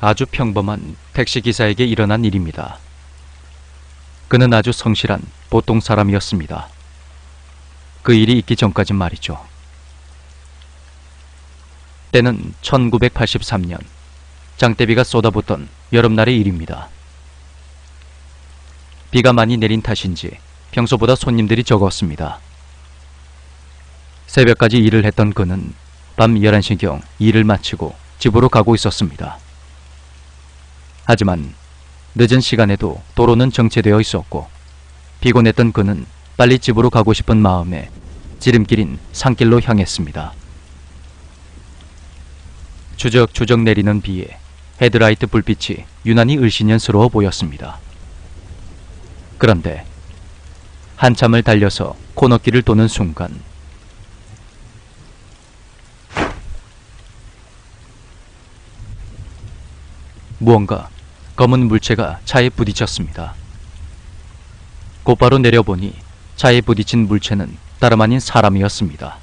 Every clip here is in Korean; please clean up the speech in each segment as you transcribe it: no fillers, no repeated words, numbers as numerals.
아주 평범한 택시기사에게 일어난 일입니다. 그는 아주 성실한 보통 사람이었습니다. 그 일이 있기 전까진 말이죠. 때는 1983년 장대비가 쏟아붓던 여름날의 일입니다. 비가 많이 내린 탓인지 평소보다 손님들이 적었습니다. 새벽까지 일을 했던 그는 밤 11시경 일을 마치고 집으로 가고 있었습니다. 하지만 늦은 시간에도 도로는 정체되어 있었고 피곤했던 그는 빨리 집으로 가고 싶은 마음에 지름길인 산길로 향했습니다. 추적추적 내리는 비에 헤드라이트 불빛이 유난히 을씨년스러워 보였습니다. 그런데 한참을 달려서 코너길을 도는 순간 무언가 검은 물체가 차에 부딪혔습니다. 곧바로 내려보니 차에 부딪힌 물체는 다름 아닌 사람이었습니다.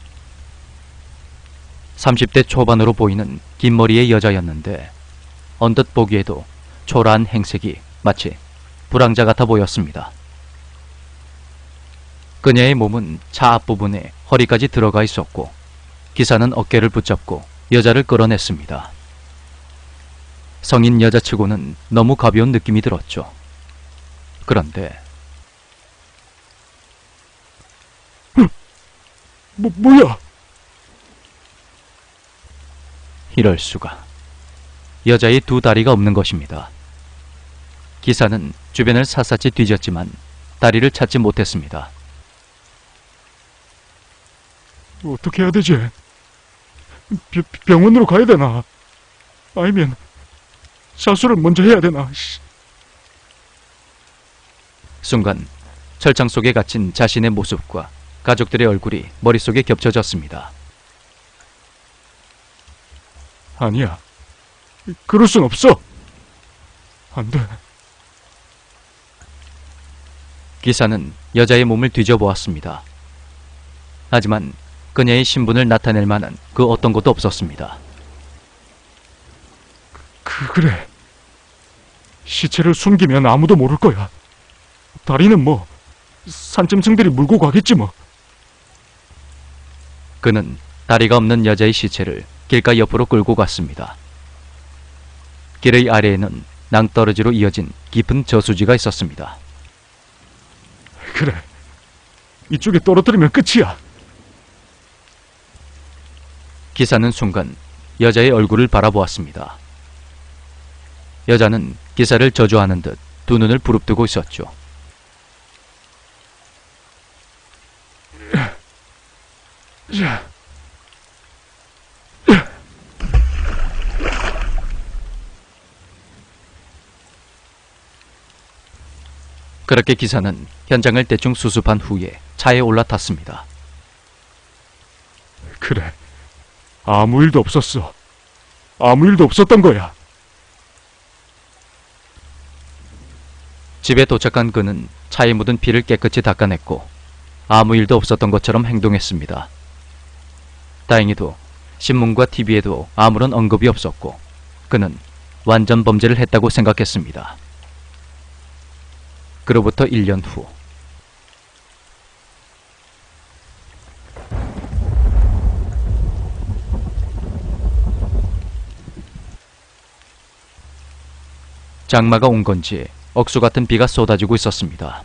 30대 초반으로 보이는 긴 머리의 여자였는데 언뜻 보기에도 초라한 행색이 마치 불황자 같아 보였습니다. 그녀의 몸은 차 앞부분에 허리까지 들어가 있었고 기사는 어깨를 붙잡고 여자를 끌어냈습니다. 성인 여자치고는 너무 가벼운 느낌이 들었죠. 그런데 뭐야? 이럴 수가. 여자의 두 다리가 없는 것입니다. 기사는 주변을 샅샅이 뒤졌지만 다리를 찾지 못했습니다. 어떻게 해야 되지? 병원으로 가야 되나? 아니면 사수를 먼저 해야 되나? 순간 철창 속에 갇힌 자신의 모습과 가족들의 얼굴이 머릿속에 겹쳐졌습니다. 아니야. 그럴 순 없어. 안 돼. 기사는 여자의 몸을 뒤져보았습니다. 하지만 그녀의 신분을 나타낼 만한 그 어떤 것도 없었습니다. 그래. 시체를 숨기면 아무도 모를 거야. 다리는 뭐 산짐승들이 물고 가겠지 뭐. 그는 다리가 없는 여자의 시체를 길가 옆으로 끌고 갔습니다. 길의 아래에는 낭떠러지로 이어진 깊은 저수지가 있었습니다. 그래. 이쪽에 떨어뜨리면 끝이야. 기사는 순간 여자의 얼굴을 바라보았습니다. 여자는 기사를 저주하는 듯 두 눈을 부릅뜨고 있었죠. 그렇게 기사는 현장을 대충 수습한 후에 차에 올라탔습니다. 그래. 아무 일도 없었어. 아무 일도 없었던 거야. 집에 도착한 그는 차에 묻은 피를 깨끗이 닦아냈고 아무 일도 없었던 것처럼 행동했습니다. 다행히도 신문과 TV에도 아무런 언급이 없었고 그는 완전 범죄를 했다고 생각했습니다. 그로부터 1년 후 장마가 온 건지 억수 같은 비가 쏟아지고 있었습니다.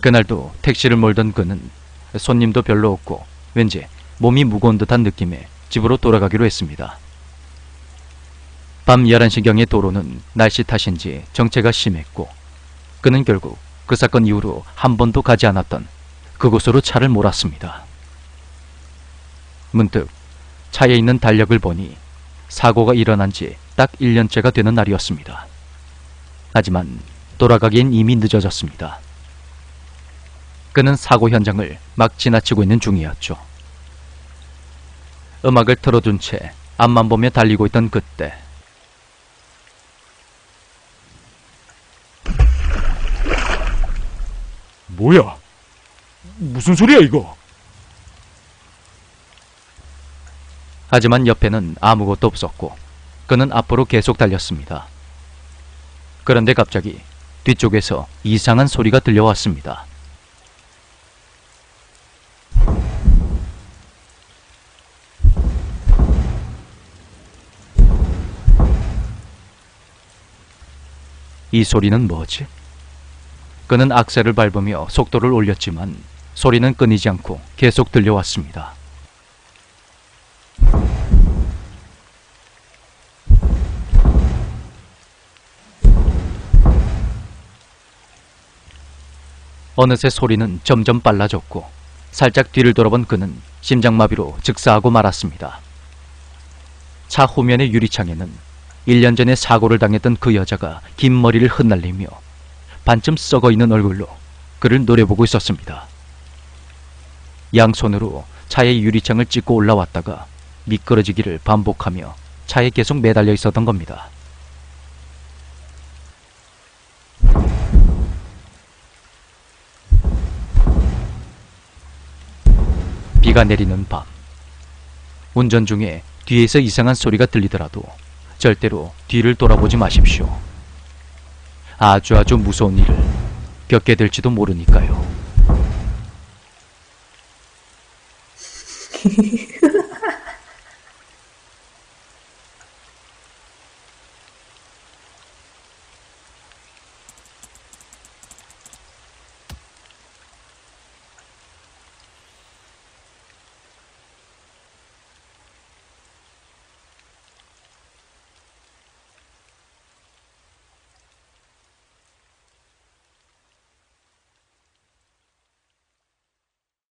그날도 택시를 몰던 그는 손님도 별로 없고 왠지 몸이 무거운 듯한 느낌에 집으로 돌아가기로 했습니다. 밤 11시경의 도로는 날씨 탓인지 정체가 심했고 그는 결국 그 사건 이후로 한 번도 가지 않았던 그곳으로 차를 몰았습니다. 문득 차에 있는 달력을 보니 사고가 일어난 지 딱 1년째가 되는 날이었습니다. 하지만 돌아가기엔 이미 늦어졌습니다. 그는 사고 현장을 막 지나치고 있는 중이었죠. 음악을 틀어둔 채 앞만 보며 달리고 있던 그때 뭐야? 무슨 소리야 이거? 하지만 옆에는 아무것도 없었고 그는 앞으로 계속 달렸습니다. 그런데 갑자기 뒤쪽에서 이상한 소리가 들려왔습니다. 이 소리는 뭐지? 그는 악셀을 밟으며 속도를 올렸지만 소리는 끊이지 않고 계속 들려왔습니다. 어느새 소리는 점점 빨라졌고 살짝 뒤를 돌아본 그는 심장마비로 즉사하고 말았습니다. 차 후면의 유리창에는 1년 전에 사고를 당했던 그 여자가 긴 머리를 흩날리며 반쯤 썩어있는 얼굴로 그를 노려보고 있었습니다. 양손으로 차의 유리창을 찍고 올라왔다가 미끄러지기를 반복하며 차에 계속 매달려 있었던 겁니다. 비가 내리는 밤, 운전 중에 뒤에서 이상한 소리가 들리더라도 절대로 뒤를 돌아보지 마십시오. 아주 무서운 일을 겪게 될지도 모르니까요.